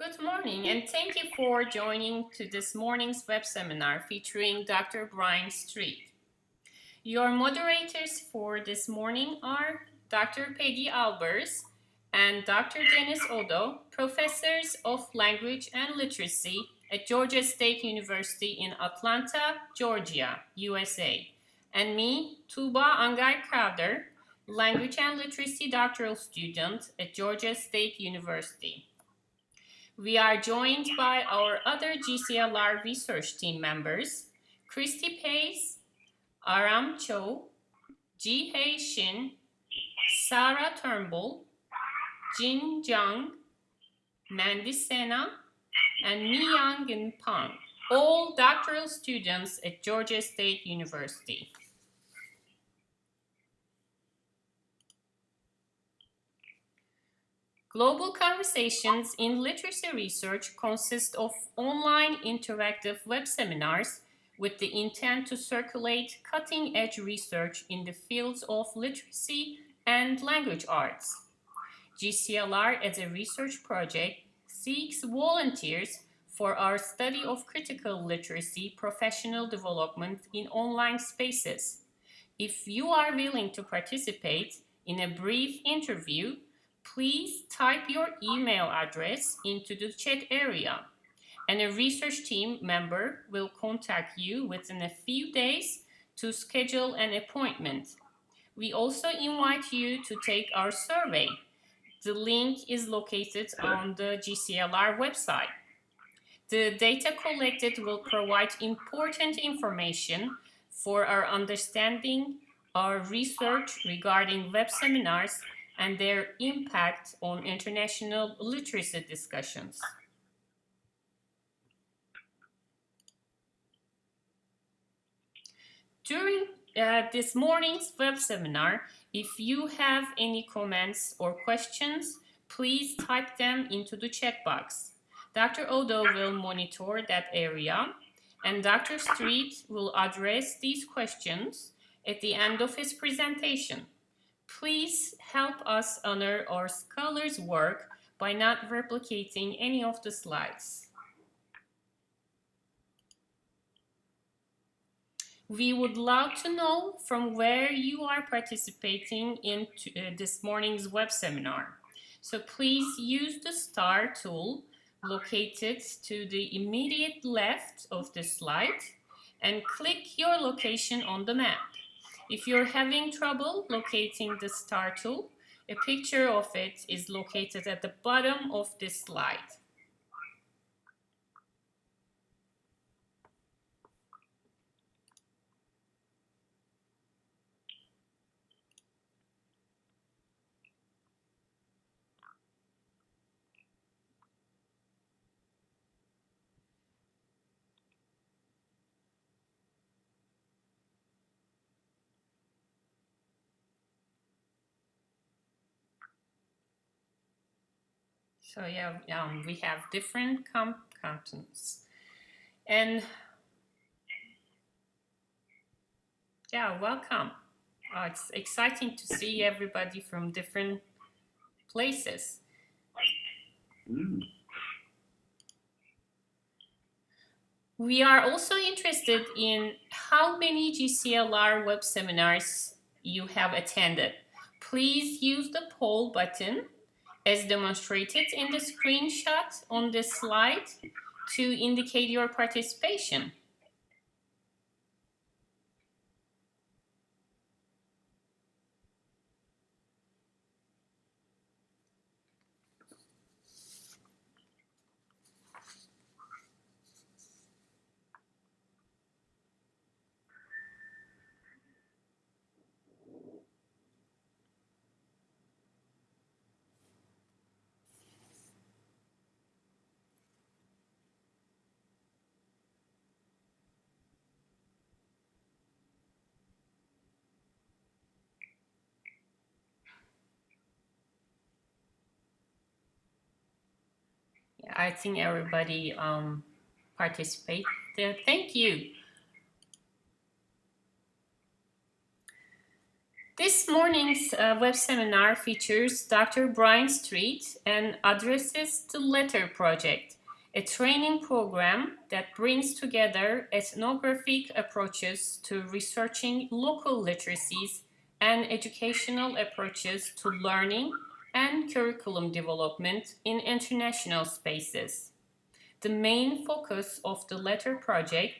Good morning, and thank you for joining to this morning's web seminar featuring Dr. Brian Street. Your moderators for this morning are Dr. Peggy Albers and Dr. Dennis Odo, professors of language and literacy at Georgia State University in Atlanta, Georgia, USA, and me, Tuba Angay Crowder, language and literacy doctoral student at Georgia State University. We are joined by our other GCLR research team members, Christy Pace, Aram Cho, Ji-Hei Shin, Sarah Turnbull, Jin Jiang, Mandy Sena, and Mi-Yang Pang, all doctoral students at Georgia State University. Global Conversations in Literacy Research consist of online interactive web seminars with the intent to circulate cutting-edge research in the fields of literacy and language arts. GCLR, as a research project, seeks volunteers for our study of critical literacy professional development in online spaces. If you are willing to participate in a brief interview, please type your email address into the chat area, and a research team member will contact you within a few days to schedule an appointment. We also invite you to take our survey. The link is located on the GCLR website. The data collected will provide important information for our understanding our research regarding web seminars and their impact on international literacy discussions. During this morning's web seminar, if you have any comments or questions, please type them into the chat box. Dr. Odo will monitor that area, and Dr. Street will address these questions at the end of his presentation. Please help us honor our scholars' work by not replicating any of the slides. We would love to know from where you are participating in this morning's web seminar. So please use the star tool located to the immediate left of the slide and click your location on the map. If you're having trouble locating the star tool, a picture of it is located at the bottom of this slide. So yeah, we have different contents. And yeah, welcome. It's exciting to see everybody from different places. We are also interested in how many GCLR web seminars you have attended. Please use the poll button as demonstrated in the screenshot on this slide to indicate your participation. I think everybody participated. Thank you. This morning's web seminar features Dr. Brian Street and addresses the Letter Project, a training program that brings together ethnographic approaches to researching local literacies and educational approaches to learning and curriculum development in international spaces. The main focus of the Letter Project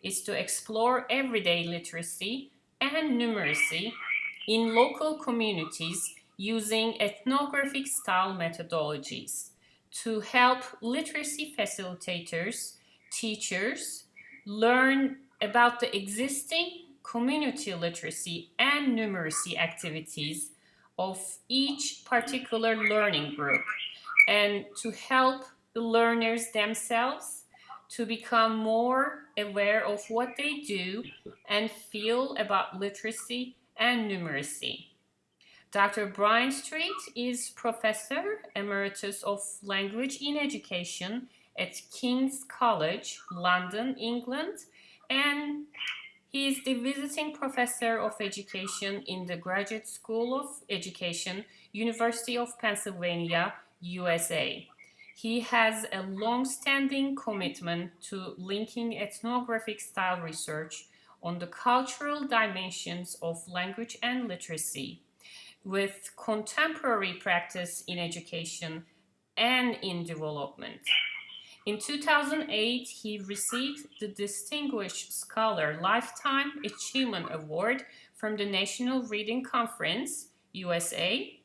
is to explore everyday literacy and numeracy in local communities using ethnographic-style methodologies to help literacy facilitators, teachers, learn about the existing community literacy and numeracy activities of each particular learning group, and to help the learners themselves to become more aware of what they do and feel about literacy and numeracy. Dr. Brian Street is Professor Emeritus of Language in Education at King's College, London, England, and he is the Visiting Professor of Education in the Graduate School of Education, University of Pennsylvania, USA. He has a long-standing commitment to linking ethnographic style research on the cultural dimensions of language and literacy with contemporary practice in education and in development. In 2008, he received the Distinguished Scholar Lifetime Achievement Award from the National Reading Conference, USA.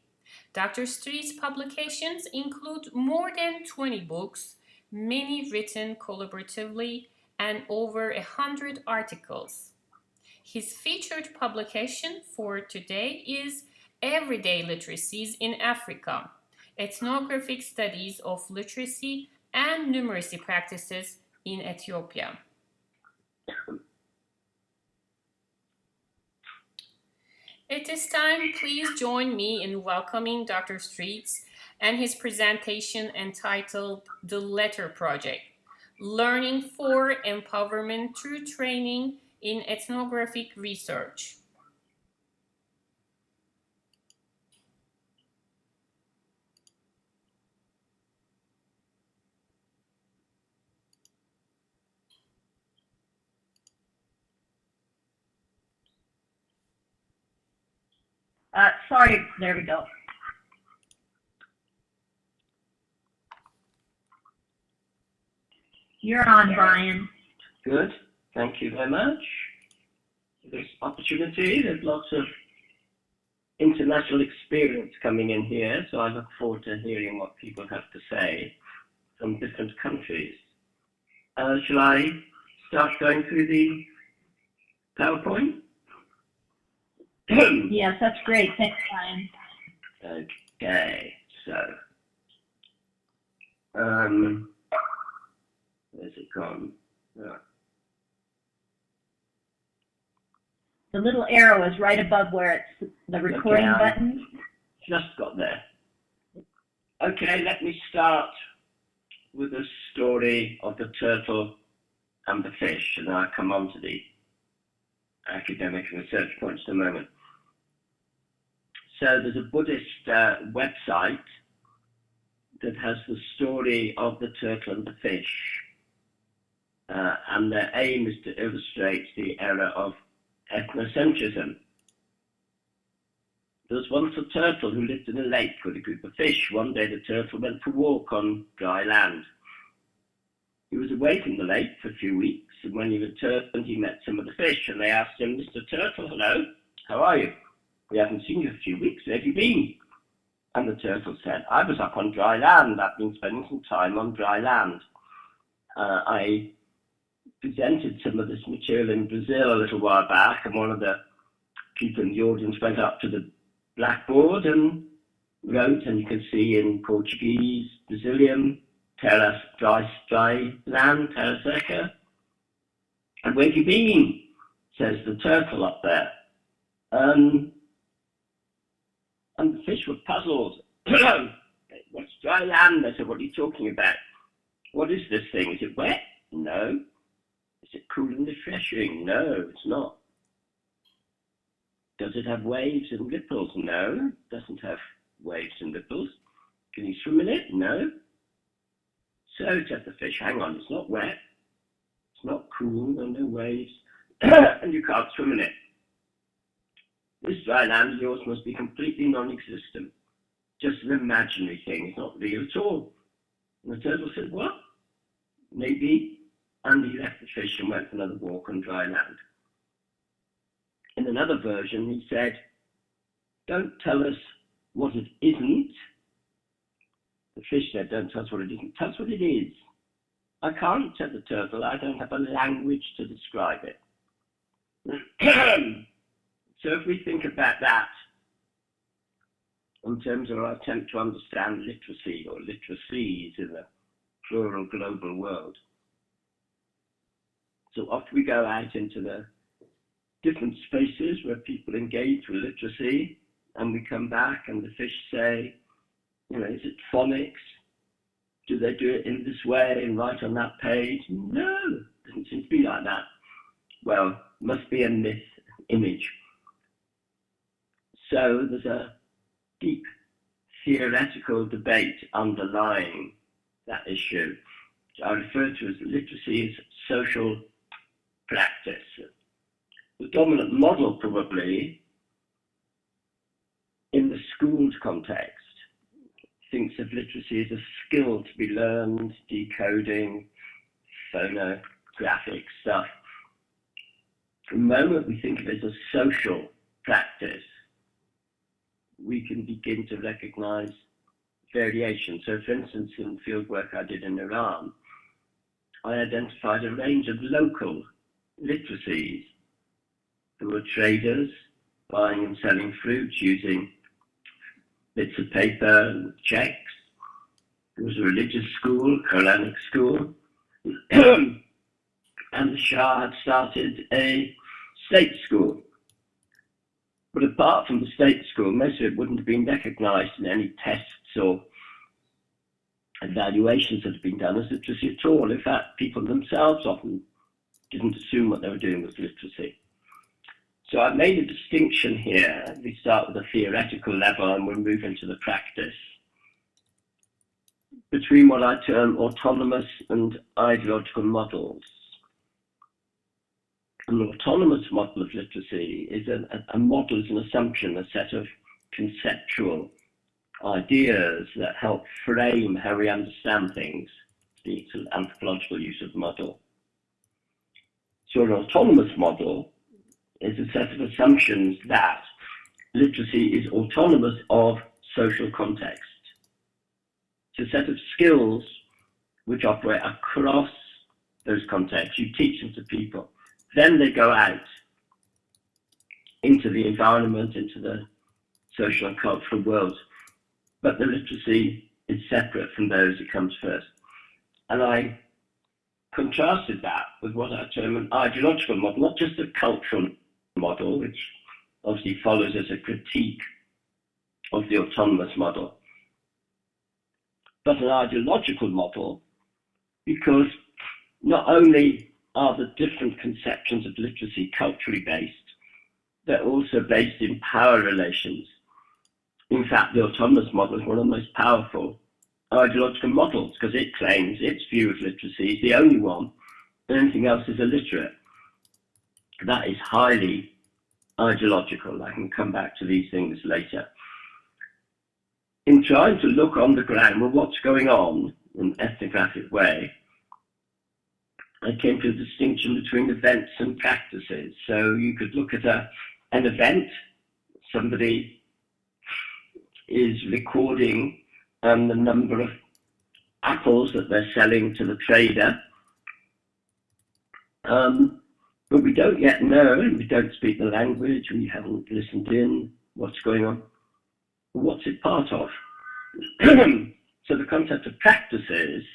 Dr. Street's publications include more than 20 books, many written collaboratively, and over 100 articles. His featured publication for today is Everyday Literacies in Africa, Ethnographic Studies of Literacy and Numeracy Practices in Ethiopia. At this time, please join me in welcoming Dr. Streets and his presentation entitled The Letter Project, Learning for Empowerment Through Training in Ethnographic Research. Sorry, there we go. You're on, Brian. Good, thank you very much for this opportunity. There's lots of international experience coming in here, so I look forward to hearing what people have to say from different countries. Shall I start going through the PowerPoint? Yes, that's great. Thanks, Brian. Okay, so where's it gone? The little arrow is right above where it's the recording button. Just got there. Okay, let me start with the story of the turtle and the fish, and I'll come on to the academic and research points in a moment. So there's a Buddhist website that has the story of the turtle and the fish, and their aim is to illustrate the era of ethnocentrism. There was once a turtle who lived in a lake with a group of fish. One day the turtle went for a walk on dry land. He was away from the lake for a few weeks, and when he returned he met some of the fish, and they asked him, "Mr. Turtle, hello, how are you? We haven't seen you for a few weeks, where have you been?" And the turtle said, "I was up on dry land. I've been spending some time on dry land. I presented some of this material in Brazil a little while back, and one of the people in the audience went up to the blackboard and wrote, and you can see in Portuguese, Brazilian, terra, dry land, terra seca. And where have you been?" says the turtle up there. And the fish were puzzled. "What's dry land?" They said, "What are you talking about? What is this thing? Is it wet?" "No." "Is it cool and refreshing?" "No, it's not." Does it have waves and ripples? No, it doesn't have waves and ripples. Can you swim in it? No. So said the fish, hang on, it's not wet, it's not cool, there are no waves, and you can't swim in it. This dry land of yours must be completely non-existent, just an imaginary thing, it's not real at all. And the turtle said, what? Maybe. And he left the fish and went for another walk on dry land. In another version, he said, don't tell us what it isn't. The fish said, don't tell us what it isn't, tell us what it is. I can't, said the turtle, I don't have a language to describe it. So if we think about that in terms of our attempt to understand literacy or literacies in the plural global world. So off we go out into the different spaces where people engage with literacy, and we come back and the fish say, you know, is it phonics? Do they do it in this way and write on that page? No, it doesn't seem to be like that. Well, must be a myth image. So there's a deep theoretical debate underlying that issue, which I refer to as literacy as social practice. The dominant model probably in the schools context thinks of literacy as a skill to be learned, decoding, phonographic stuff. The moment we think of it as a social practice, we can begin to recognize variation. So for instance, in the field work I did in Iran, I identified a range of local literacies. There were traders buying and selling fruits using bits of paper and checks. There was a religious school, Quranic school, and the Shah had started a state school. But apart from the state school, most of it wouldn't have been recognized in any tests or evaluations that had been done as literacy at all. In fact, people themselves often didn't assume what they were doing was literacy. So I've made a distinction here. We start with a theoretical level and we'll move into the practice, between what I term autonomous and ideological models. An autonomous model of literacy is a model, is an assumption, a set of conceptual ideas that help frame how we understand things, the sort of anthropological use of model. So an autonomous model is a set of assumptions that literacy is autonomous of social context. It's a set of skills which operate across those contexts. You teach them to people. Then they go out into the environment, into the social and cultural world. But the literacy is separate from those, it comes first. And I contrasted that with what I term an ideological model, not just a cultural model, which obviously follows as a critique of the autonomous model, but an ideological model, because not only are the different conceptions of literacy culturally based, they're also based in power relations. In fact, the autonomous model is one of the most powerful ideological models because it claims its view of literacy is the only one, and anything else is illiterate. That is highly ideological. I can come back to these things later. In trying to look on the ground, well, what's going on in an ethnographic way, I came to a distinction between events and practices. So you could look at an event, somebody is recording the number of apples that they're selling to the trader, but we don't yet know, and we don't speak the language, we haven't listened in, what's going on, what's it part of? So the concept of practices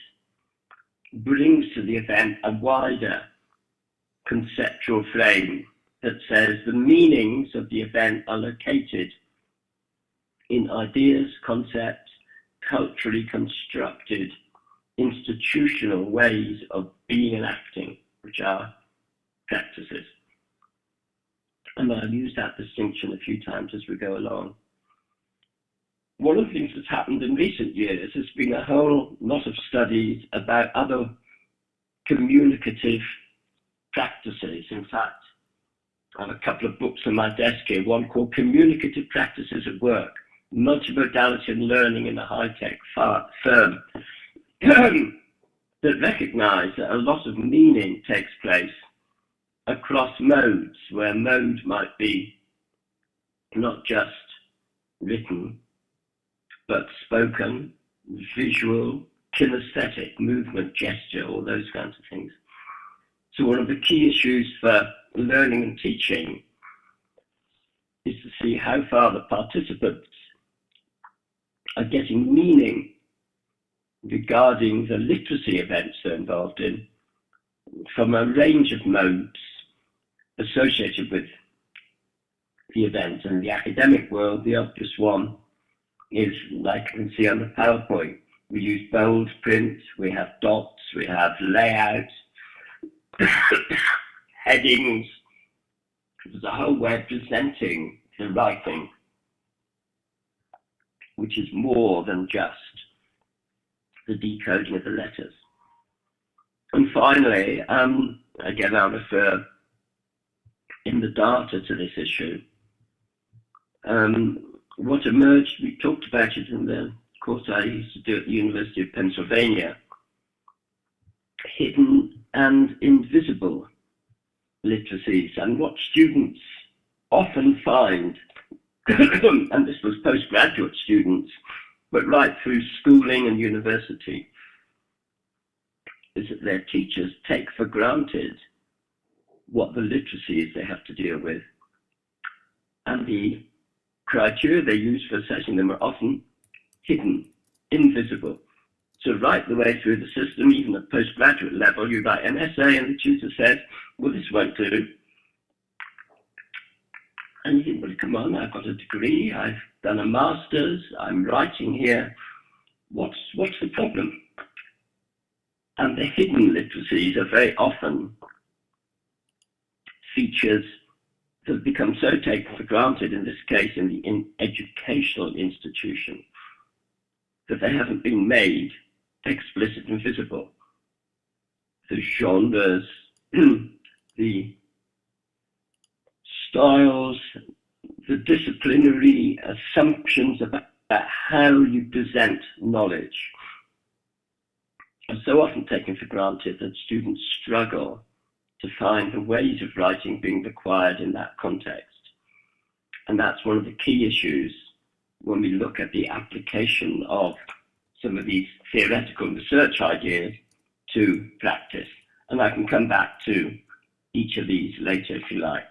brings to the event a wider conceptual frame that says the meanings of the event are located in ideas, concepts, culturally constructed institutional ways of being and acting, which are practices. And I'll use that distinction a few times as we go along. One of the things that's happened in recent years has been a whole lot of studies about other communicative practices. In fact, I have a couple of books on my desk here, one called Communicative Practices at Work, Multimodality and Learning in a High-Tech Firm, that recognize that a lot of meaning takes place across modes, where mode might be not just written, but spoken, visual, kinesthetic, movement, gesture, all those kinds of things. So one of the key issues for learning and teaching is to see how far the participants are getting meaning regarding the literacy events they're involved in from a range of modes associated with the event. In the academic world, the obvious one is, like you can see on the PowerPoint, we use bold print, we have dots, we have layouts, headings. There's a whole way of presenting the writing, which is more than just the decoding of the letters. And finally, again, I'll refer in the data to this issue. What emerged, we talked about it in the course I used to do at the University of Pennsylvania, hidden and invisible literacies, and what students often find, and this was postgraduate students, but right through schooling and university, is that their teachers take for granted what the literacies they have to deal with, and the criteria they use for assessing them are often hidden, invisible. So right the way through the system, even at postgraduate level, you write an essay and the tutor says, well, this won't do. And you think, well, come on, I've got a degree, I've done a master's, I'm writing here. What's the problem? And the hidden literacies are very often features that have become so taken for granted, in this case in the educational institution, that they haven't been made explicit and visible. The genres, the styles, the disciplinary assumptions about how you present knowledge are so often taken for granted that students struggle to find the ways of writing being required in that context. And that's one of the key issues when we look at the application of some of these theoretical research ideas to practice. And I can come back to each of these later if you like.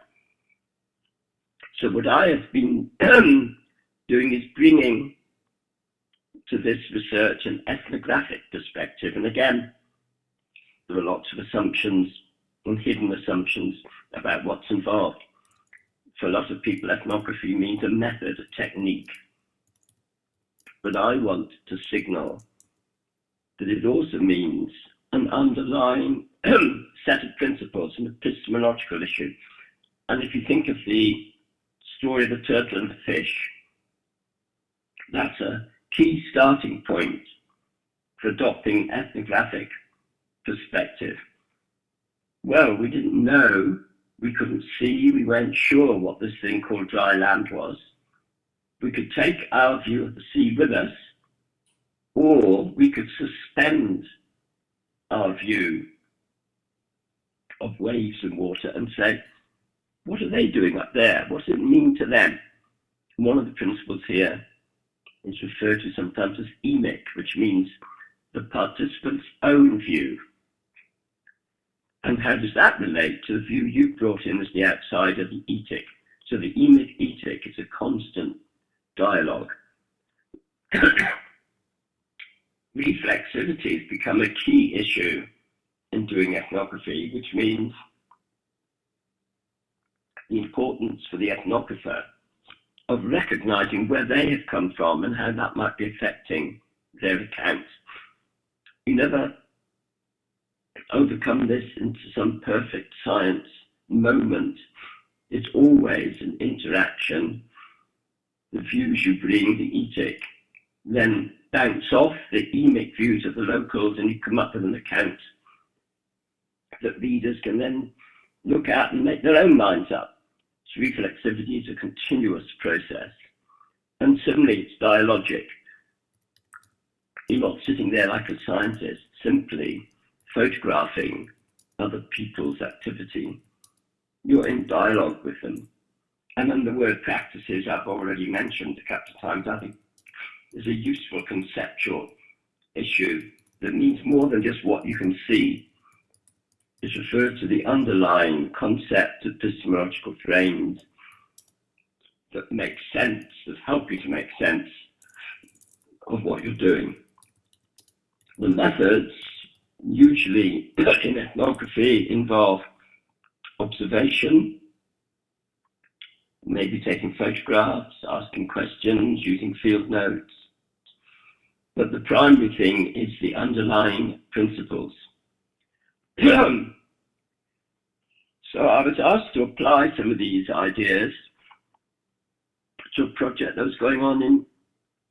So what I have been doing is bringing to this research an ethnographic perspective. And again, there are lots of assumptions and hidden assumptions about what's involved. For a lot of people, ethnography means a method, a technique. But I want to signal that it also means an underlying set of principles, an epistemological issue. And if you think of the story of the turtle and the fish, that's a key starting point for adopting ethnographic perspective. Well, we didn't know, we couldn't see, we weren't sure what this thing called dry land was. We could take our view of the sea with us, or we could suspend our view of waves and water and say, what are they doing up there? What does it mean to them? One of the principles here is referred to sometimes as emic, which means the participant's own view. And how does that relate to the view you brought in as the outsider, the etic? So the emic-etic is a constant dialogue. Reflexivity has become a key issue in doing ethnography, which means the importance for the ethnographer of recognizing where they have come from and how that might be affecting their accounts. You never overcome this into some perfect science moment It's always an interaction. The views you bring, the etic, then bounce off the emic views of the locals, and you come up with an account that readers can then look at and make their own minds up. So reflexivity is a continuous process. And suddenly it's dialogic. You're not sitting there like a scientist, simply photographing other people's activity. You're in dialogue with them. And then the word practices, I've already mentioned a couple of times, I think is a useful conceptual issue that means more than just what you can see. It refers to the underlying concept of epistemological frames that make sense, that help you to make sense of what you're doing. The methods, usually in ethnography, involve observation, maybe taking photographs, asking questions, using field notes. But the primary thing is the underlying principles. So I was asked to apply some of these ideas to a project that was going on in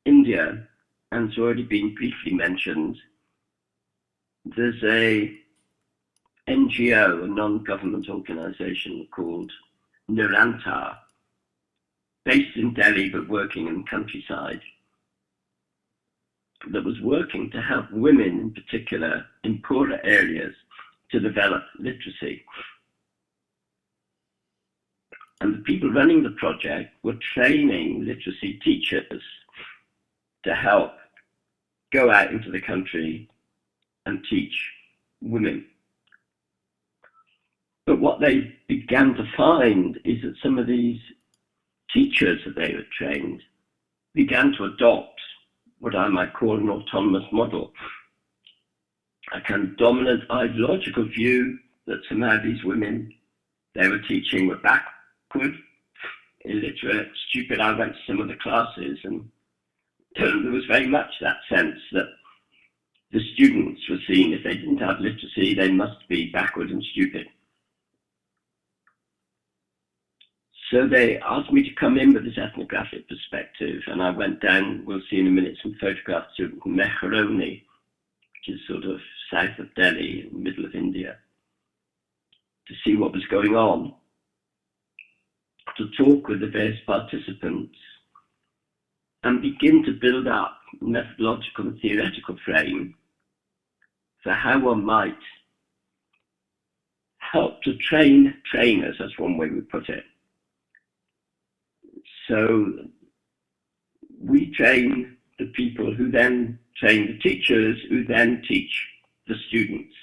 India, and it's already been briefly mentioned. There's a NGO, a non-government organization called Nirantar, based in Delhi but working in the countryside, that was working to help women in particular in poorer areas to develop literacy. And the people running the project were training literacy teachers to help go out into the country and teach women. But what they began to find is that some of these teachers that they were trained began to adopt what I might call an autonomous model, a kind of dominant ideological view that somehow these women they were teaching were backward, illiterate, stupid. I went to some of the classes, and there was very much that sense that the students were seen, if they didn't have literacy, they must be backward and stupid. So they asked me to come in with this ethnographic perspective, and I went down, we'll see in a minute, some photographs of Makerere, which is sort of south of Delhi, in the middle of India, to see what was going on, to talk with the various participants, and begin to build up a methodological and theoretical frame for how one might help to train trainers, that's one way we put it. So we train the people who then train the teachers who then teach the students.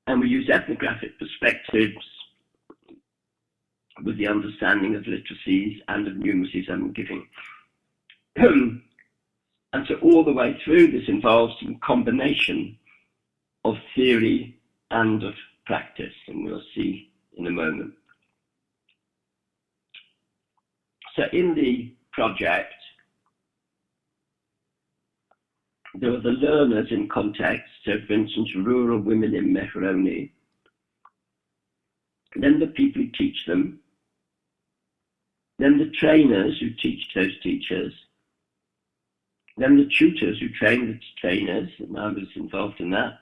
And we use ethnographic perspectives with the understanding of literacies and of numeracies I'm giving. And so all the way through this involves some combination of theory and of practice, and we'll see in a moment. So in the project, there were the learners in context, so for instance, rural women in Makerere, then the people who teach them, then the trainers who teach those teachers, then the tutors who train the trainers, and I was involved in that,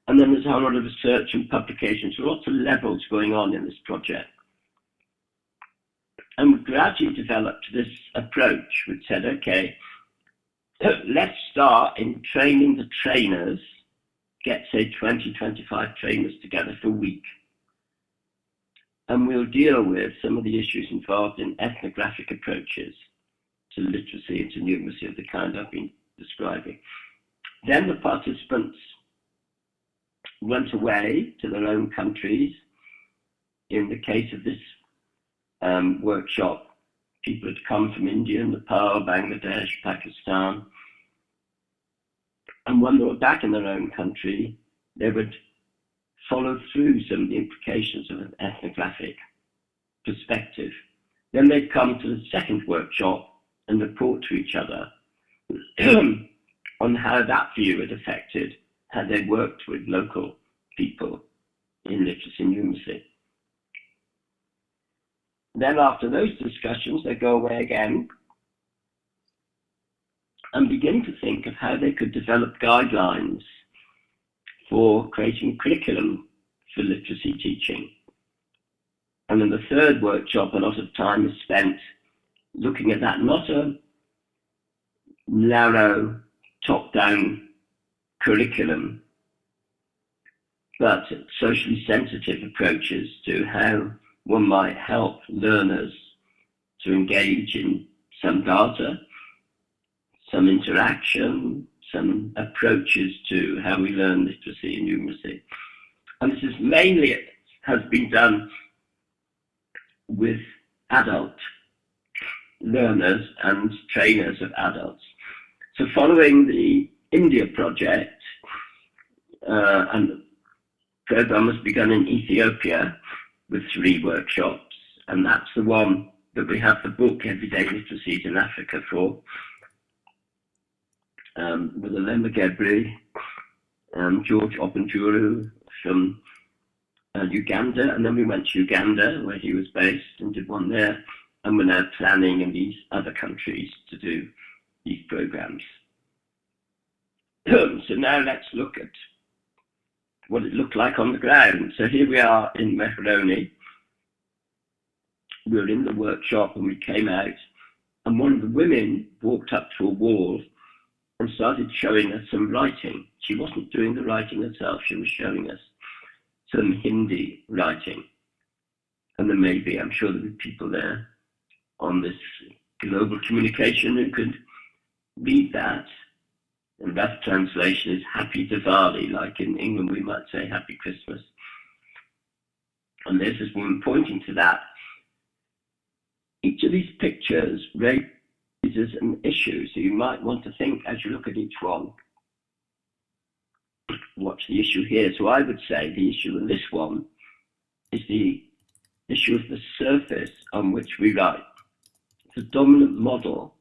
and then there's a whole lot of research and publications, so lots of levels going on in this project. And we gradually developed this approach, which said, okay, let's start in training the trainers, get say 20, 25 trainers together for a week. And we'll deal with some of the issues involved in ethnographic approaches to literacy and to numeracy of the kind I've been describing. Then the participants went away to their own countries. In the case of this workshop, people had come from India, Nepal, Bangladesh, Pakistan. And when they were back in their own country, they would follow through some of the implications of an ethnographic perspective. Then they'd come to the second workshop and report to each other on how that view had affected how they worked with local people in literacy and numeracy. Then after those discussions, they go away again and begin to think of how they could develop guidelines for creating a curriculum for literacy teaching. And in the third workshop, a lot of time is spent looking at that, not a narrow, top-down curriculum, but socially sensitive approaches to how one might help learners to engage in some data, some interaction, some approaches to how we learn literacy and numeracy. And this is mainly has been done with adult learners and trainers of adults. So following the India project, and the program was begun in Ethiopia with 3 workshops, and that's the one that we have the book Everyday Literacies in Africa for, with Makerere, George Openjuru from Uganda, and then we went to Uganda where he was based and did one there, and we're now planning in these other countries to do these programs. So now let's look at what it looked like on the ground. So here we are in Makerere. We were in the workshop and we came out, and one of the women walked up to a wall and started showing us some writing. She wasn't doing the writing herself, she was showing us some Hindi writing. And then maybe, I'm sure there were people there on this global communication who could read that. And that translation is Happy Diwali, like in England we might say Happy Christmas. And there's this woman pointing to that. Each of these pictures raises an issue, so you might want to think as you look at each one, what's the issue here? So I would say the issue in this one is the issue of the surface on which we write. The dominant model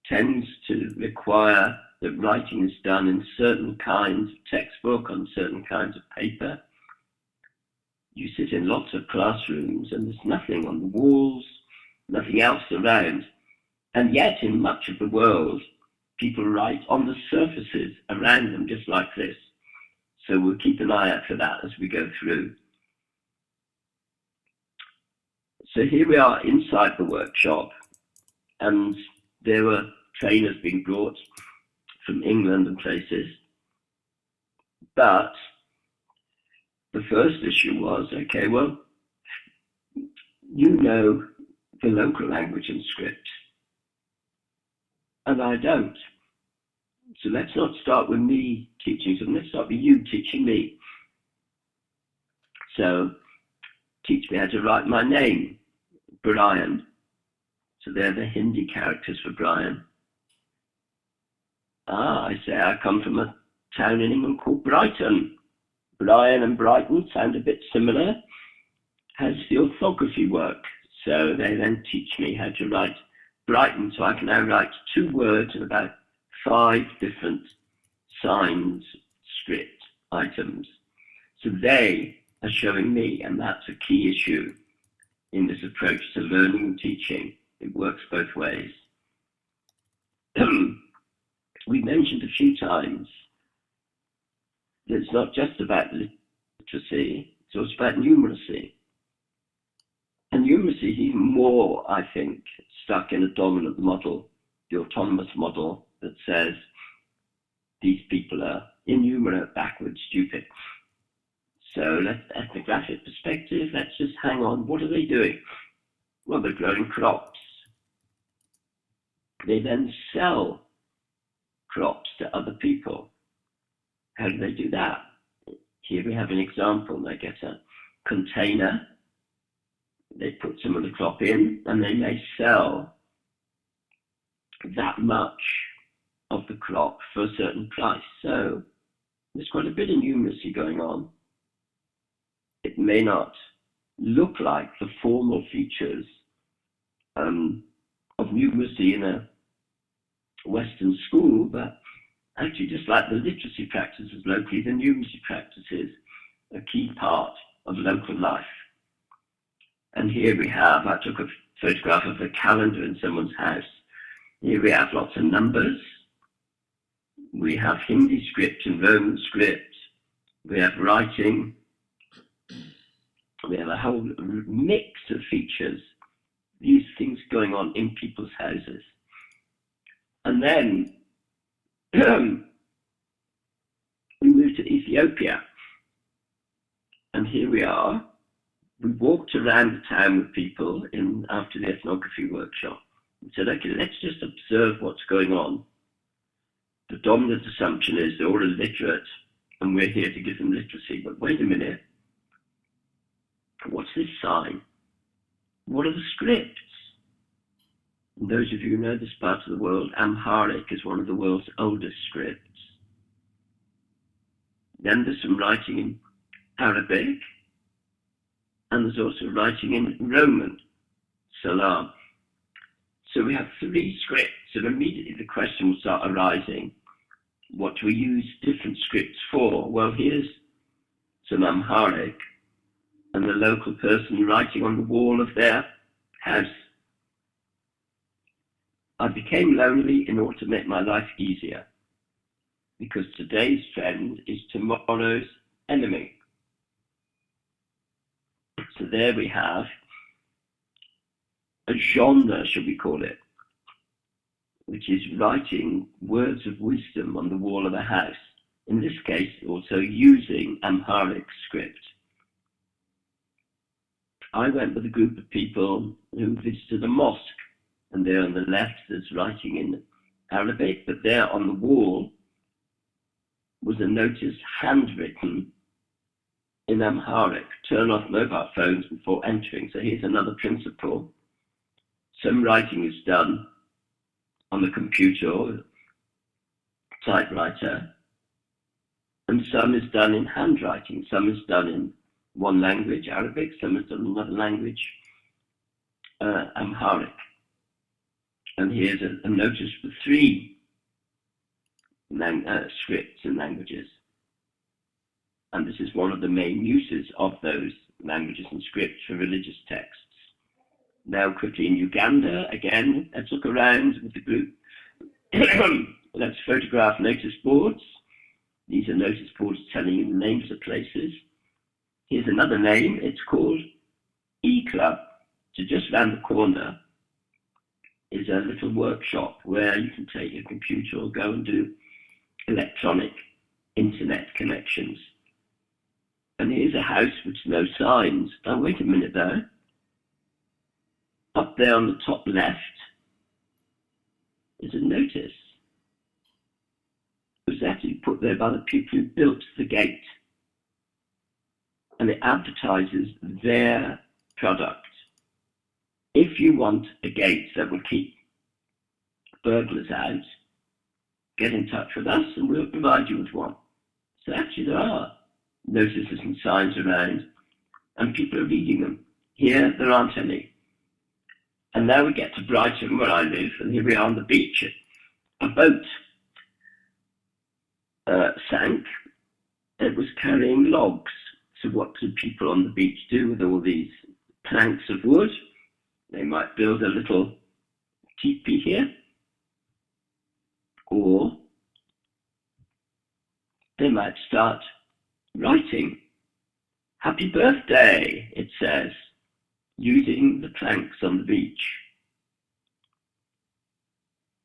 tends to require that writing is done in certain kinds of textbook, on certain kinds of paper. You sit in lots of classrooms and there's nothing on the walls, nothing else around. And yet in much of the world, people write on the surfaces around them just like this. So we'll keep an eye out for that as we go through. So here we are inside the workshop, and there were trainers being brought from England and places. But the first issue was, okay, well, you know the local language and script, and I don't. So let's not start with me teaching them, let's start with you teaching me. So teach me how to write my name, Brian. So they're the Hindi characters for Brian. I say I come from a town in England called Brighton. Brian and Brighton sound a bit similar. How does the orthography work? So they then teach me how to write Brighton. So I can now write 2 words and about 5 different signs, script items. So they are showing me, and that's a key issue in this approach to learning and teaching. It works both ways. We mentioned a few times that it's not just about literacy, it's also about numeracy. And numeracy is even more, I think, stuck in a dominant model, the autonomous model that says these people are innumerate, backward, stupid. So ethnographic perspective, let's just hang on. What are they doing? Well, they're growing crops. They then sell crops to other people. How do they do that? Here we have an example. They get a container, they put some of the crop in, and they may sell that much of the crop for a certain price. So there's quite a bit of numeracy going on. It may not look like the formal features of numeracy in a Western school, but actually just like the literacy practices locally, the numeracy practices are a key part of local life. And here we have, I took a photograph of a calendar in someone's house. Here we have lots of numbers. We have Hindi script and Roman script. We have writing. We have a whole mix of features, these things going on in people's houses. And then we moved to Ethiopia. And here we are. We walked around the town with people after the ethnography workshop and said, okay, let's just observe what's going on. The dominant assumption is they're all illiterate and we're here to give them literacy. But wait a minute. What's this sign? What are the scripts? And those of you who know this part of the world, Amharic is one of the world's oldest scripts. Then there's some writing in Arabic, and there's also writing in Roman, Salam. So we have 3 scripts, and immediately the question will start arising. What do we use different scripts for? Well, here's some Amharic, and the local person writing on the wall of their house. I became lonely in order to make my life easier, because today's friend is tomorrow's enemy. So there we have a genre, shall we call it, which is writing words of wisdom on the wall of a house. In this case, also using Amharic script. I went with a group of people who visited a mosque, and there on the left there's writing in Arabic, but there on the wall was a notice handwritten in Amharic: turn off mobile phones before entering. So here's another principle. Some writing is done on the computer or typewriter, and some is done in handwriting. Some is done in one language, Arabic, some is done in another language, Amharic. And here's a notice for 3 scripts and languages. And this is one of the main uses of those languages and scripts for religious texts. Now quickly in Uganda, again, let's look around with the group. Let's photograph notice boards. These are notice boards telling you the names of places. Here's another name, it's called E-Club. So just around the corner is a little workshop where you can take your computer or go and do electronic internet connections. And here's a house with no signs. Oh, wait a minute though. Up there on the top left is a notice. It was actually put there by the people who built the gate. And it advertises their product. If you want a gate that will keep burglars out, get in touch with us and we'll provide you with one. So actually there are notices and signs around, and people are reading them. Here there aren't any. And now we get to Brighton, where I live, and here we are on the beach. A boat sank. It was carrying logs. So what do people on the beach do with all these planks of wood? They might build a little teepee here, or they might start writing. Happy birthday, it says, using the planks on the beach.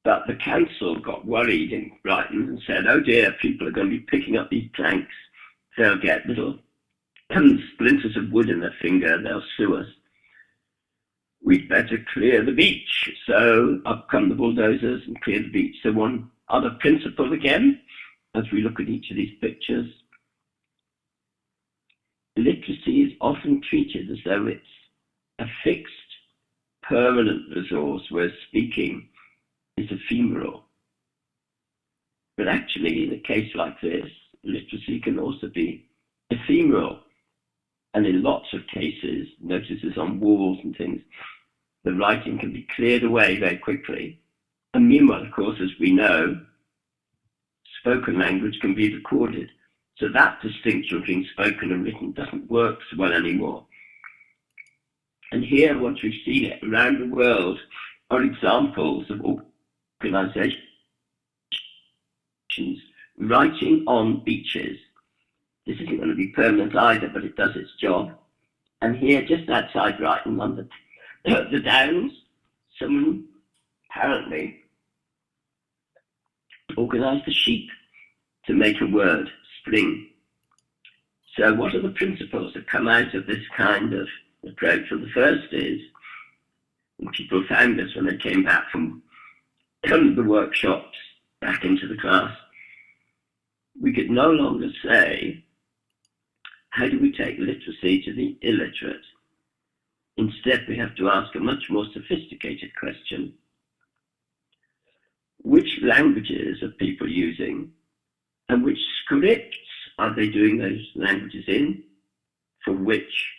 But the council got worried in Brighton and said, oh dear, people are going to be picking up these planks. They'll get little splinters of wood in their finger, they'll sue us. We'd better clear the beach. So up come the bulldozers and clear the beach. So one other principle again, as we look at each of these pictures, literacy is often treated as though it's a fixed, permanent resource, whereas speaking is ephemeral. But actually, in a case like this, literacy can also be ephemeral. And in lots of cases, notices on walls and things, the writing can be cleared away very quickly. And meanwhile, of course, as we know, spoken language can be recorded. So that distinction between spoken and written doesn't work so well anymore. And here, once we've seen it around the world, are examples of organisations writing on beaches. This isn't going to be permanent either, but it does its job. And here, just outside Brighton, on the Downs, someone apparently organised the sheep to make a word, spring. So what are the principles that come out of this kind of approach? Well, the first is, and people found this when they came back from the workshops back into the class, we could no longer say, how do we take literacy to the illiterate? Instead, we have to ask a much more sophisticated question. Which languages are people using, and which scripts are they doing those languages in, for which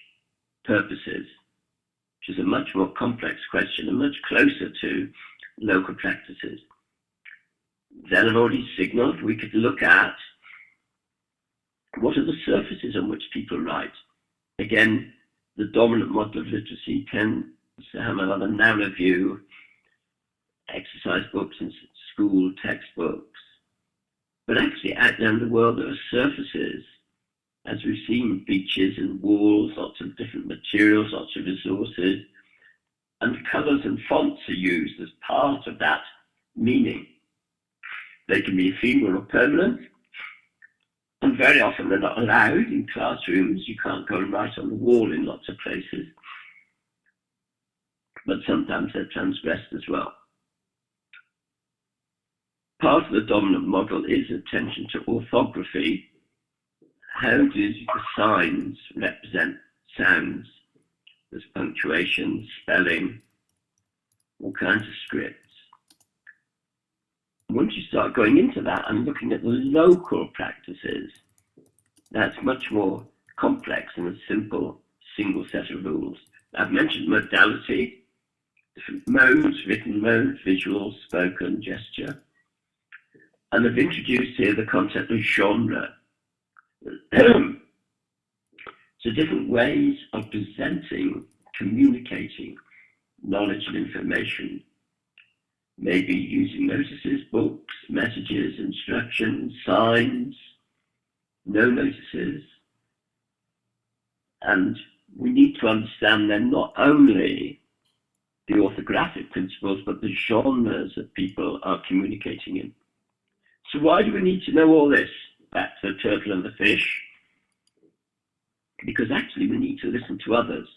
purposes? Which is a much more complex question and much closer to local practices. Then I've already signaled we could look at what are the surfaces on which people write. Again, the dominant model of literacy tends to have a rather narrow view, exercise books and school textbooks. But actually out there in the world there are surfaces, as we've seen, beaches and walls, lots of different materials, lots of resources, and colours and fonts are used as part of that meaning. They can be ephemeral or permanent, and very often they're not allowed in classrooms. You can't go and write on the wall in lots of places, but sometimes they're transgressed as well. Part of the dominant model is attention to orthography. How do the signs represent sounds? There's punctuation, spelling, all kinds of scripts. Once you start going into that and looking at the local practices, that's much more complex than a simple single set of rules. I've mentioned modality, different modes, written modes, visual, spoken, gesture. And I've introduced here the concept of genre. So different ways of presenting, communicating knowledge and information. Maybe using notices, books, messages, instructions, signs, no notices. And we need to understand then not only the orthographic principles, but the genres that people are communicating in. So why do we need to know all this? Back to the turtle and the fish. Because actually we need to listen to others.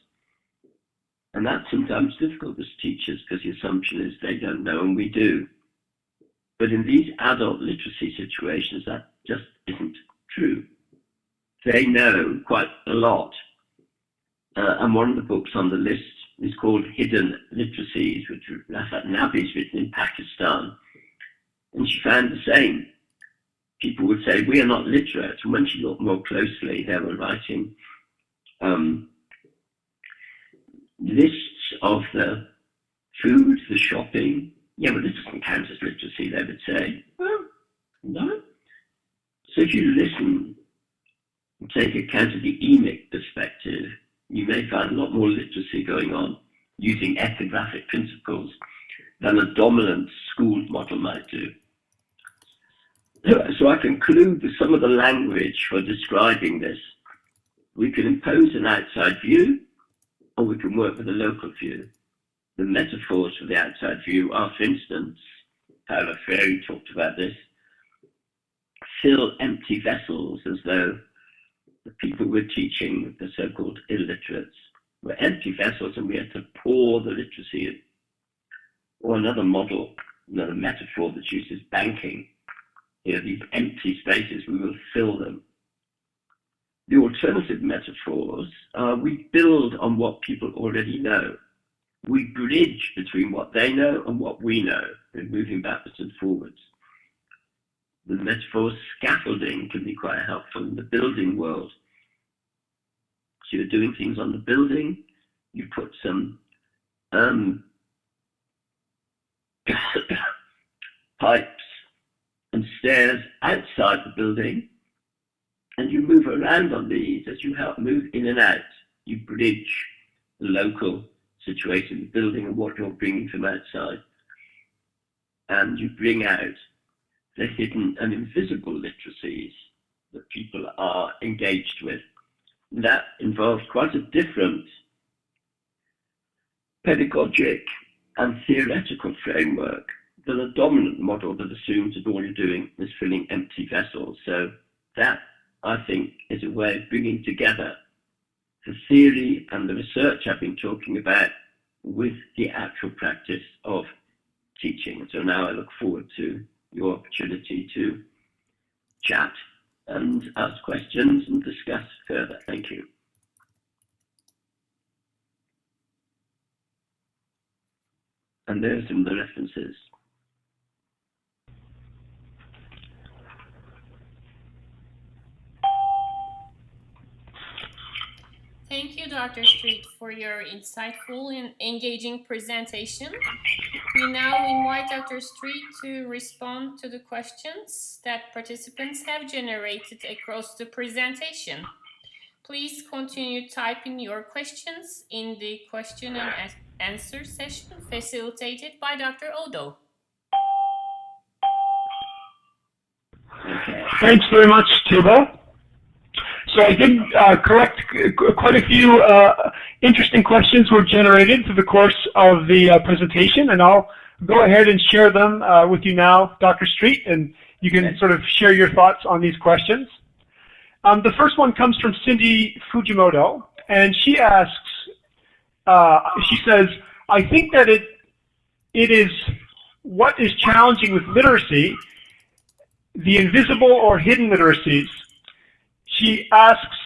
And that's sometimes difficult as teachers because the assumption is they don't know and we do. But in these adult literacy situations, that just isn't true. They know quite a lot. And one of the books on the list is called Hidden Literacies, which Rafat Nabi's written in Pakistan. And she found the same. People would say, we are not literate. And when she looked more closely, they were writing lists of the food, the shopping. Yeah, but this doesn't count as literacy, they would say. Well, no. So if you listen and take account of the emic perspective, you may find a lot more literacy going on using ethnographic principles than a dominant school model might do. So I conclude with some of the language for describing this. We can impose an outside view, or we can work with a local view. The metaphors for the outside view are, for instance, Paolo Freire talked about this, fill empty vessels as though the people we're teaching, the so-called illiterates, were empty vessels and we had to pour the literacy in. Or another model, another metaphor that's used is banking. Here, these empty spaces, we will fill them. The alternative metaphors are we build on what people already know. We bridge between what they know and what we know, and moving backwards and forwards. The metaphor scaffolding can be quite helpful in the building world. So you're doing things on the building, you put some pipes and stairs outside the building, and you move around on these as you help move in and out. You bridge the local situation, the building, and what you're bringing from outside. And you bring out the hidden and invisible literacies that people are engaged with. That involves quite a different pedagogic and theoretical framework than a dominant model that assumes that all you're doing is filling empty vessels. So that, I think, is a way of bringing together the theory and the research I've been talking about with the actual practice of teaching. So now I look forward to your opportunity to chat and ask questions and discuss further. Thank you. And there's some of the references. Thank you, Dr. Street, for your insightful and engaging presentation. We now invite Dr. Street to respond to the questions that participants have generated across the presentation. Please continue typing your questions in the question and answer session facilitated by Dr. Odo. Thanks very much, Tiba. So I did collect quite a few interesting questions were generated through the course of the presentation, and I'll go ahead and share them with you now, Dr. Street, and you can sort of share your thoughts on these questions. The first one comes from Cindy Fujimoto, and she asks, she says, I think that it is what is challenging with literacy, the invisible or hidden literacies. She asks,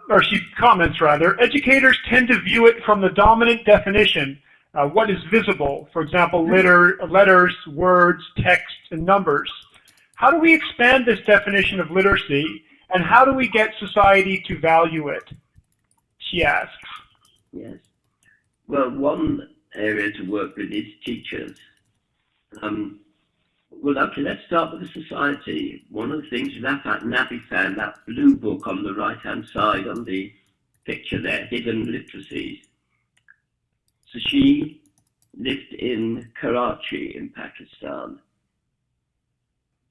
or she comments rather, educators tend to view it from the dominant definition. What is visible? For example, letters, words, text, and numbers. How do we expand this definition of literacy, and how do we get society to value it? She asks. Yes. Well, one area to work with is teachers. Well, okay, let's start with the society. One of the things Rafat Nabi found, that blue book on the right-hand side on the picture there, Hidden Literacies. So she lived in Karachi in Pakistan.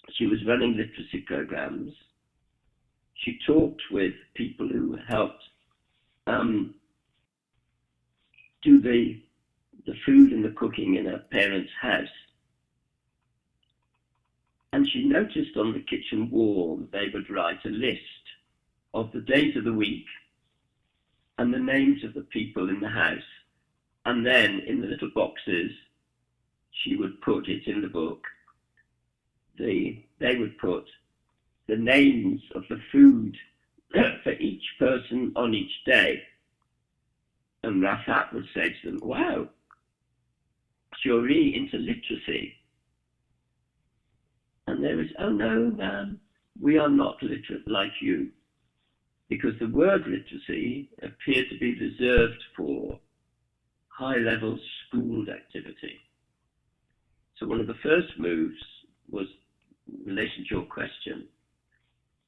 She was running literacy programs. She talked with people who helped do the food and the cooking in her parents' house. And she noticed on the kitchen wall that they would write a list of the days of the week and the names of the people in the house. And then in the little boxes, she would put it in the book. They would put the names of the food for each person on each day. And Rafat would say to them, wow, you're really into literacy. And there is, oh no, ma'am, we are not literate like you. Because the word literacy appeared to be reserved for high-level schooled activity. So one of the first moves was, in relation to your question,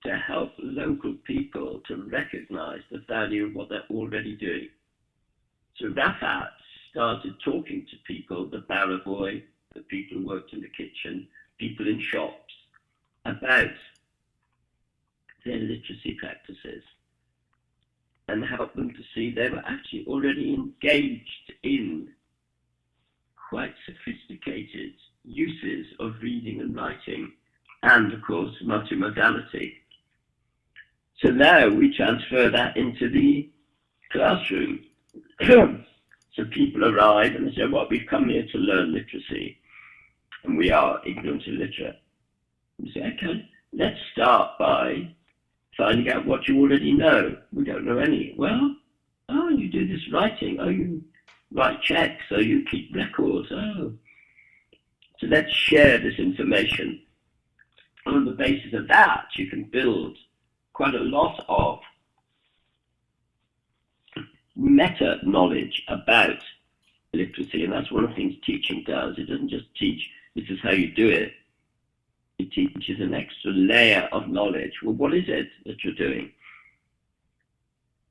to help local people to recognize the value of what they're already doing. So Rafat started talking to people, the barra boy, the people who worked in the kitchen, people in shops, about their literacy practices, and help them to see they were actually already engaged in quite sophisticated uses of reading and writing, and of course multimodality. So now we transfer that into the classroom. So people arrive and they say, well, we've come here to learn literacy, and we are ignorant illiterate. We say, okay, let's start by finding out what you already know. We don't know any. Well, oh, you do this writing. Oh, you write checks. Oh, you keep records. Oh. So let's share this information. And on the basis of that, you can build quite a lot of meta knowledge about literacy. And that's one of the things teaching does. It doesn't just teach, this is how you do it. It teaches an extra layer of knowledge. Well, what is it that you're doing?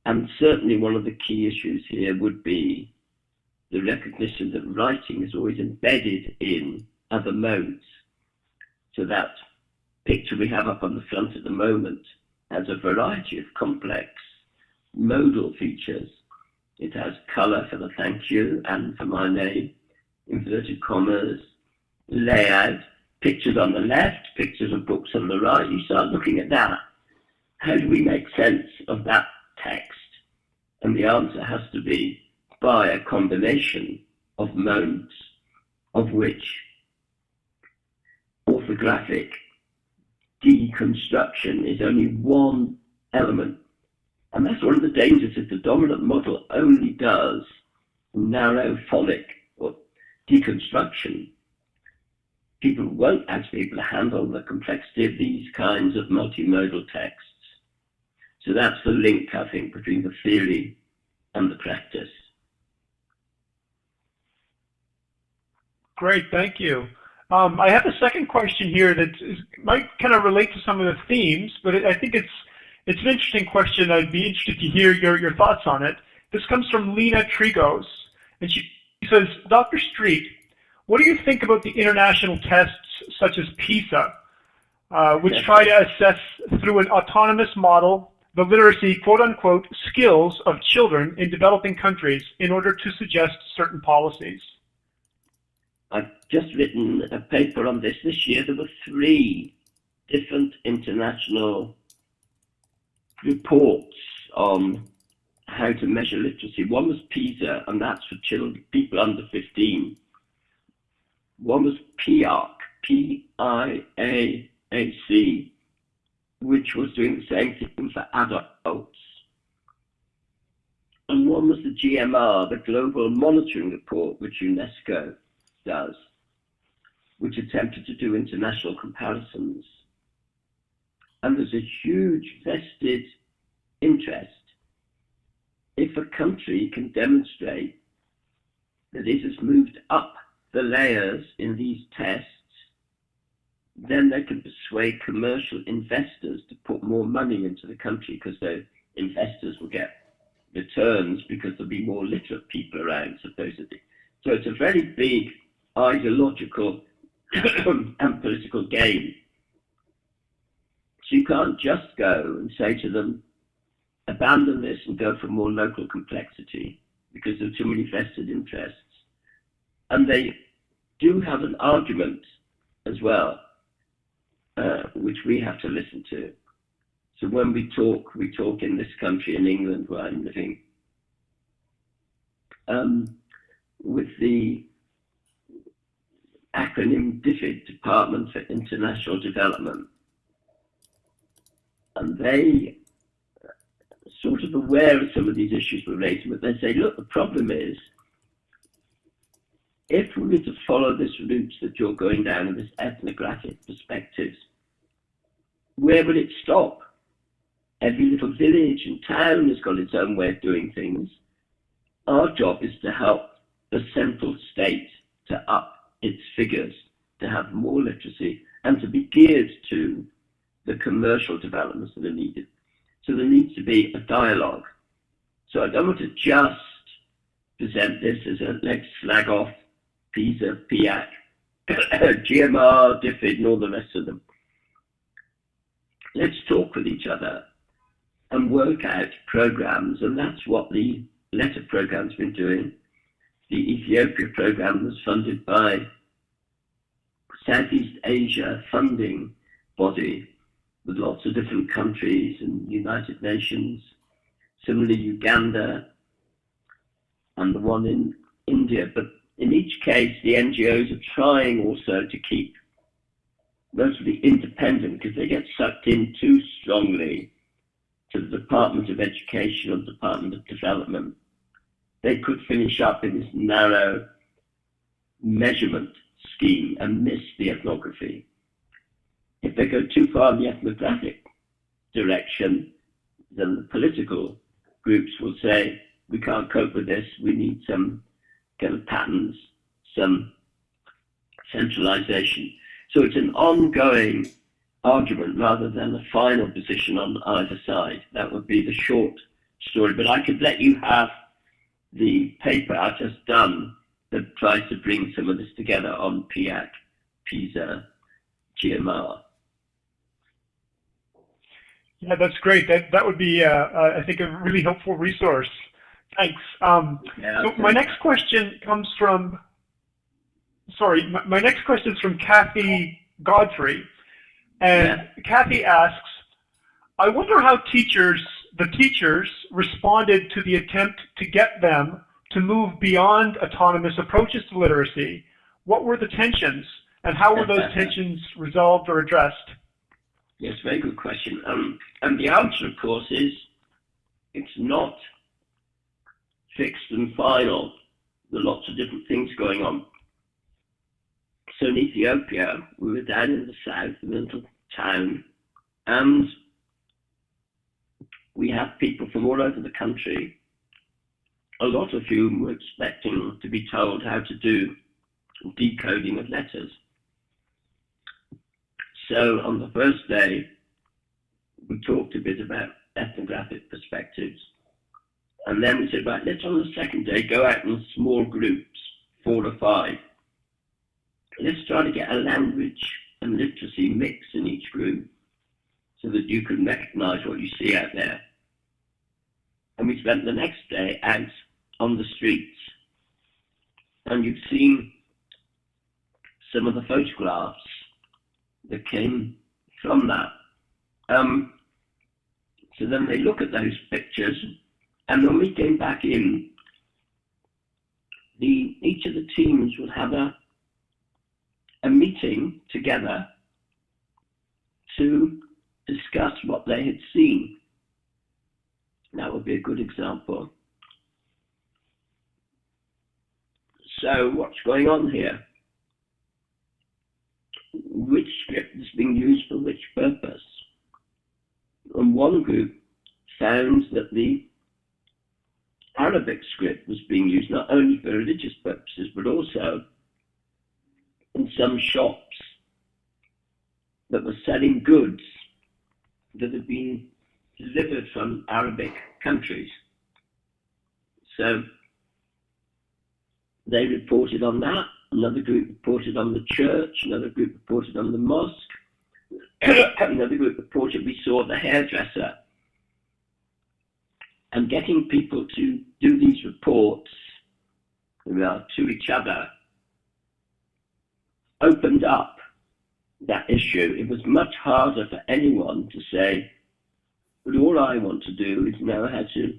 And certainly one of the key issues here would be the recognition that writing is always embedded in other modes. So that picture we have up on the front at the moment has a variety of complex modal features. It has colour for the thank you and for my name, inverted commas, layout, pictures on the left, pictures of books on the right. You start looking at that. How do we make sense of that text? And the answer has to be by a combination of modes, of which orthographic deconstruction is only one element. And that's one of the dangers if the dominant model only does narrow phonic or deconstruction. People won't actually be able to handle the complexity of these kinds of multimodal texts. So that's the link, I think, between the theory and the practice. Great, thank you. I have a second question here that might kind of relate to some of the themes, but I think it's an interesting question. I'd be interested to hear your thoughts on it. This comes from Lena Trigos, and she says, Dr. Street, what do you think about the international tests such as PISA, which try to assess through an autonomous model the literacy, quote-unquote, skills of children in developing countries in order to suggest certain policies? I've just written a paper on this year. There were 3 different international reports on how to measure literacy. One was PISA, and that's for children, people under 15. One was PIAC, P-I-A-A-C, which was doing the same thing for adults. And one was the GMR, the Global Monitoring Report, which UNESCO does, which attempted to do international comparisons. And there's a huge vested interest if a country can demonstrate that it has moved up the layers in these tests, then they can persuade commercial investors to put more money into the country, because the investors will get returns because there'll be more literate people around, supposedly. So it's a very big ideological and political game. So you can't just go and say to them, abandon this and go for more local complexity, because there are too many vested interests. And they do have an argument as well, which we have to listen to. So when we talk in this country, in England, where I'm living, with the acronym DFID, Department for International Development. And they are sort of aware of some of these issues we're raising, but they say, look, the problem is, if we were to follow this route that you're going down in this ethnographic perspectives, where will it stop? Every little village and town has got its own way of doing things. Our job is to help the central state to up its figures, to have more literacy, and to be geared to the commercial developments that are needed. So there needs to be a dialogue. So I don't want to just present this as a let's slag off PISA, PIAC, GMR, DFID, and all the rest of them. Let's talk with each other and work out programs, and that's what the letter program's been doing. The Ethiopia program was funded by Southeast Asia funding body with lots of different countries and United Nations. Similarly, Uganda and the one in India. But in each case, the NGOs are trying also to keep mostly independent, because they get sucked in too strongly to the Department of Education or Department of Development. They could finish up in this narrow measurement scheme and miss the ethnography. If they go too far in the ethnographic direction, then the political groups will say, we can't cope with this, we need some kind of patterns, some centralization. So it's an ongoing argument rather than a final position on either side. That would be the short story, but I could let you have the paper I've just done that tries to bring some of this together on PIAC, PISA, GMR. Yeah, that's great. That would be, I think, a really helpful resource. Thanks. So my next question comes from, my next question is from Kathy Godfrey. And Kathy asks, I wonder how the teachers responded to the attempt to get them to move beyond autonomous approaches to literacy. What were the tensions, and how were those tensions resolved or addressed? Yes, very good question. And the answer, of course, is it's not fixed and final. There are lots of different things going on. So in Ethiopia, we were down in the south, a little town, and we have people from all over the country, a lot of whom were expecting to be told how to do decoding of letters. So on the first day, we talked a bit about ethnographic perspectives. And then we said, right, let's on the second day go out in small groups, 4 to 5. Let's try to get a language and literacy mix in each group so that you can recognize what you see out there. And we spent the next day out on the streets. And you've seen some of the photographs that came from that. So then they look at those pictures, and when we came back in, each of the teams would have a meeting together to discuss what they had seen. That would be a good example. So what's going on here? Which script is being used for which purpose? And one group found that the Arabic script was being used not only for religious purposes, but also in some shops that were selling goods that had been delivered from Arabic countries. So they reported on that. Another group reported on the church. Another group reported on the mosque. Another group reported we saw the hairdresser. And getting people to do these reports to each other opened up that issue. It was much harder for anyone to say, but all I want to do is know how to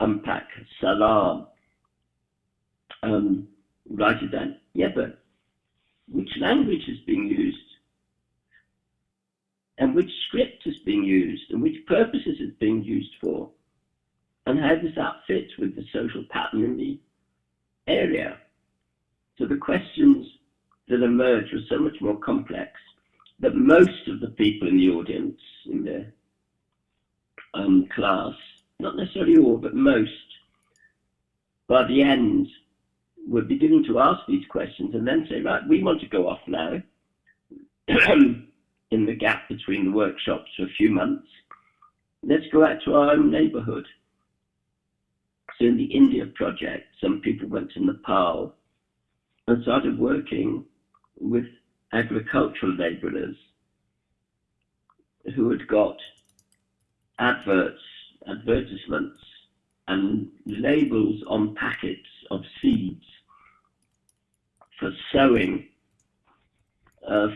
unpack salam. Write it down. Yeah, but which language is being used? And which script is being used? And which purposes it's being used for? And how does that fit with the social pattern in the area? So the questions that emerged were so much more complex that most of the people in the audience, in the class, not necessarily all, but most, by the end, were beginning to ask these questions and then say, right, we want to go off now in the gap between the workshops for a few months. Let's go out to our own neighborhood. So in the India project, some people went to Nepal and started working with agricultural laborers who had got advertisements and labels on packets of seeds for sowing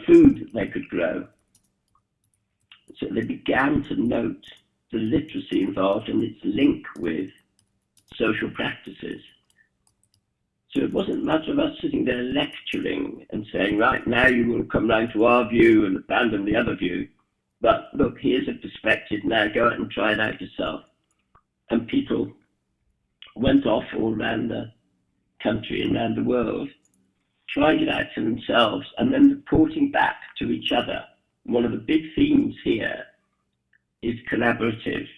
food they could grow. So they began to note the literacy involved and its link with social practices. So it wasn't much of us sitting there lecturing and saying, right, now you will come round to our view and abandon the other view. But look, here's a perspective, now go out and try it out yourself. And people went off all around the country and around the world, trying it out for themselves and then reporting back to each other. One of the big themes here is collaborative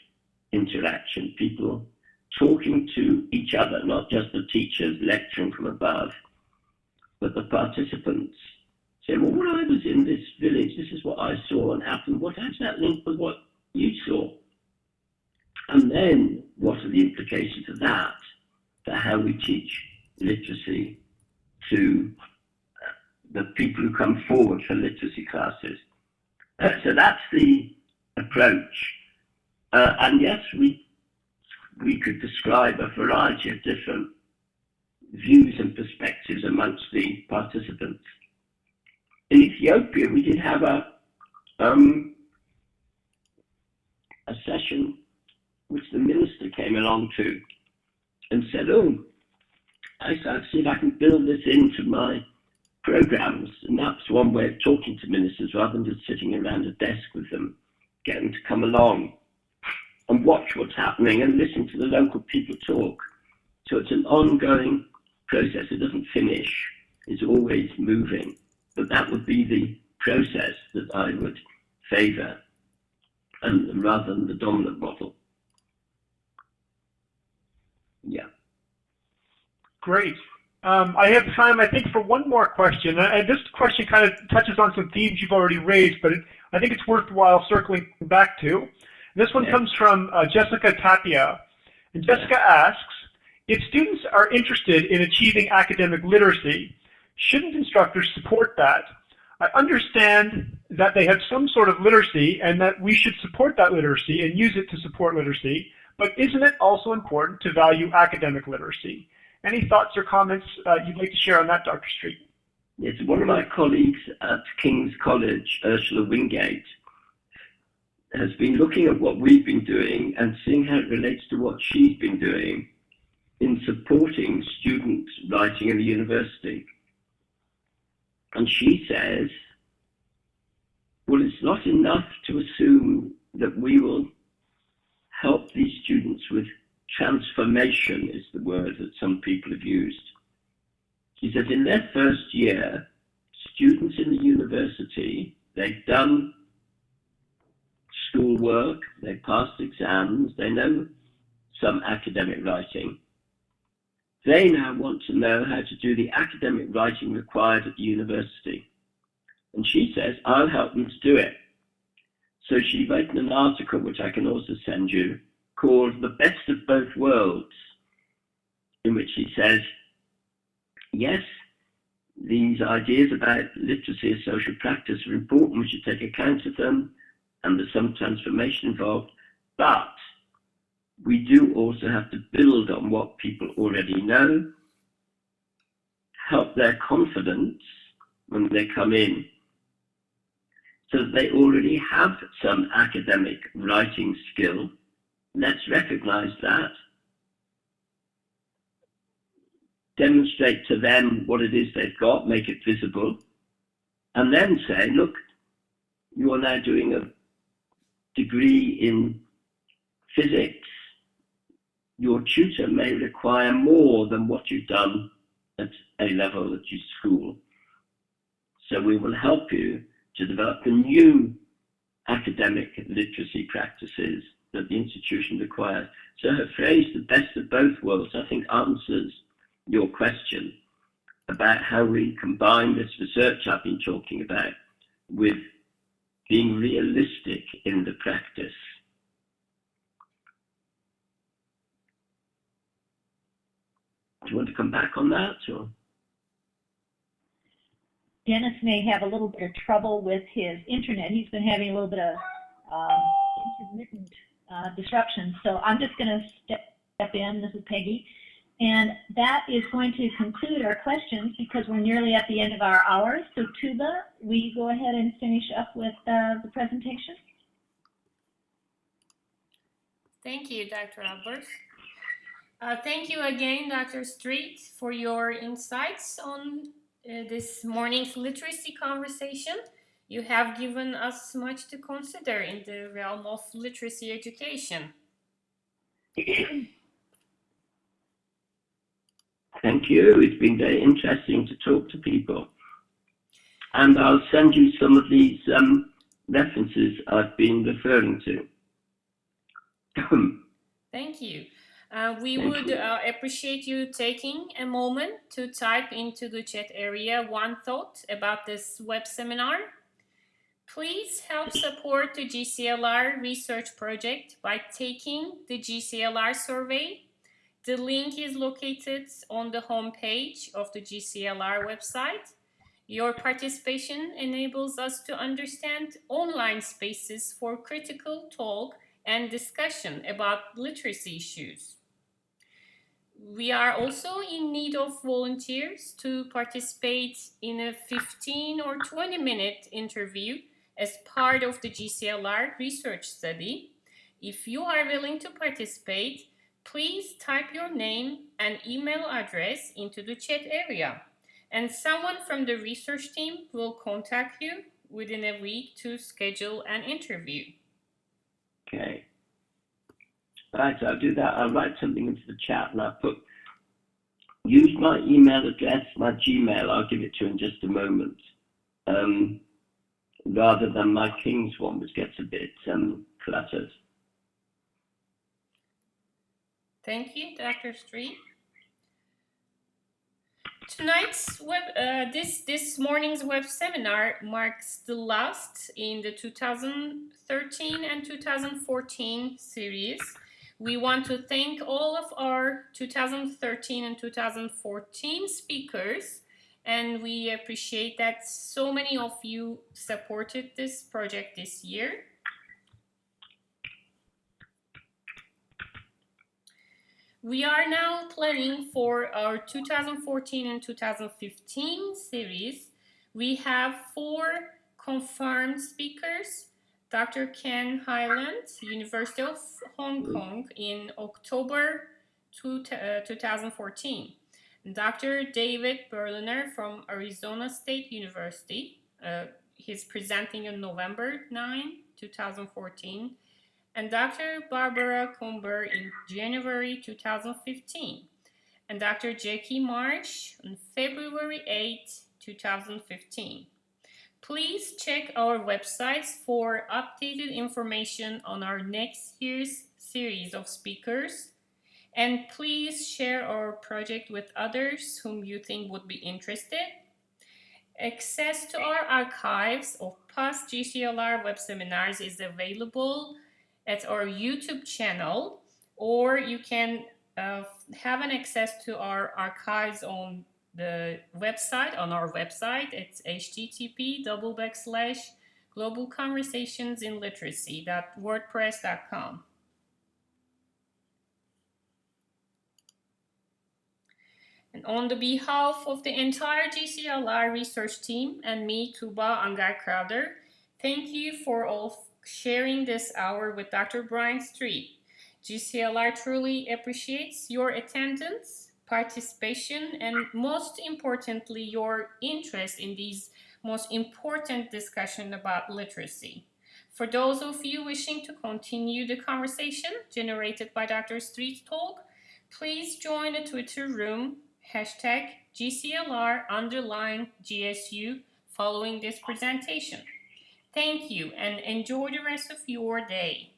interaction, people talking to each other, not just the teachers lecturing from above, but the participants saying, well, when I was in this village, this is what I saw and happened. How does that link with what you saw? And then what for the implications of that for how we teach literacy to the people who come forward for literacy classes. So that's the approach. And yes, we could describe a variety of different views and perspectives amongst the participants. In Ethiopia, we did have a session which the minister came along to and said, oh, I'll see if I can build this into my programs. And that's one way of talking to ministers rather than just sitting around a desk with them, get them to come along and watch what's happening and listen to the local people talk. So it's an ongoing process. It doesn't finish. It's always moving. But that would be the process that I would favour, and rather than the dominant model. Yeah. Great. I have time, I think, for one more question. And this question kind of touches on some themes you've already raised, but I think it's worthwhile circling back to. This one comes from Jessica Tapia. And Jessica asks, if students are interested in achieving academic literacy, shouldn't instructors support that? I understand that they have some sort of literacy and that we should support that literacy and use it to support literacy, but isn't it also important to value academic literacy? Any thoughts or comments you'd like to share on that, Dr. Street? Yes, one of my colleagues at King's College, Ursula Wingate, has been looking at what we've been doing and seeing how it relates to what she's been doing in supporting student writing in the university. And she says, well, it's not enough to assume that we will help these students with transformation, is the word that some people have used. She says in their first year, students in the university, they've done schoolwork, they've passed exams, they know some academic writing. They now want to know how to do the academic writing required at the university. And she says, I'll help them to do it. So she wrote an article, which I can also send you, called The Best of Both Worlds, in which she says, yes, these ideas about literacy as social practice are important, we should take account of them, and there's some transformation involved, but we do also have to build on what people already know, help their confidence when they come in, so that they already have some academic writing skill. Let's recognize that, demonstrate to them what it is they've got, make it visible, and then say, look, you are now doing a degree in physics. Your tutor may require more than what you've done at A level at your school. So we will help you to develop the new academic literacy practices that the institution requires. So her phrase, the best of both worlds, I think answers your question about how we combine this research I've been talking about with being realistic in the practice. Do you want to come back on that? Or? Dennis may have a little bit of trouble with his internet. He's been having a little bit of intermittent disruption. So I'm just going to step in. This is Peggy. And that is going to conclude our questions because we're nearly at the end of our hour. So Tuba, will you go ahead and finish up with the presentation? Thank you, Dr. Albers. Thank you again, Dr. Street, for your insights on this morning's literacy conversation. You have given us much to consider in the realm of literacy education. Thank you. It's been very interesting to talk to people. And I'll send you some of these references I've been referring to. Thank you. We would appreciate you taking a moment to type into the chat area one thought about this web seminar. Please help support the GCLR research project by taking the GCLR survey. The link is located on the homepage of the GCLR website. Your participation enables us to understand online spaces for critical talk and discussion about literacy issues. We are also in need of volunteers to participate in a 15 or 20-minute interview as part of the GCLR research study. If you are willing to participate, please type your name and email address into the chat area, and someone from the research team will contact you within a week to schedule an interview. Okay. Right, I'll do that. I'll write something into the chat and I'll use my email address, my Gmail. I'll give it to you in just a moment. Rather than my King's one, which gets a bit cluttered. Thank you, Dr. Street. Tonight's this morning's web seminar marks the last in the 2013 and 2014 series. We want to thank all of our 2013 and 2014 speakers, and we appreciate that so many of you supported this project this year. We are now planning for our 2014 and 2015 series. We have 4 confirmed speakers: Dr. Ken Highland, University of Hong Kong in October 2014. Dr. David Berliner from Arizona State University. He's presenting on November 9, 2014. And Dr. Barbara Comber in January 2015. And Dr. Jackie Marsh on February 8, 2015. Please check our websites for updated information on our next year's series of speakers. And please share our project with others whom you think would be interested. Access to our archives of past GCLR web seminars is available at our YouTube channel, or you can have an access to our archives on the website, on our website. It's http://globalconversationsinliteracy.wordpress.com. And on the behalf of the entire GCLR research team and me, Tuba Angar-Crowder, thank you for all sharing this hour with Dr. Brian Street. GCLR truly appreciates your attendance, participation, and most importantly, your interest in these most important discussions about literacy. For those of you wishing to continue the conversation generated by Dr. Street's talk, please join the Twitter room, #GCLR_GSU, following this presentation. Thank you and enjoy the rest of your day.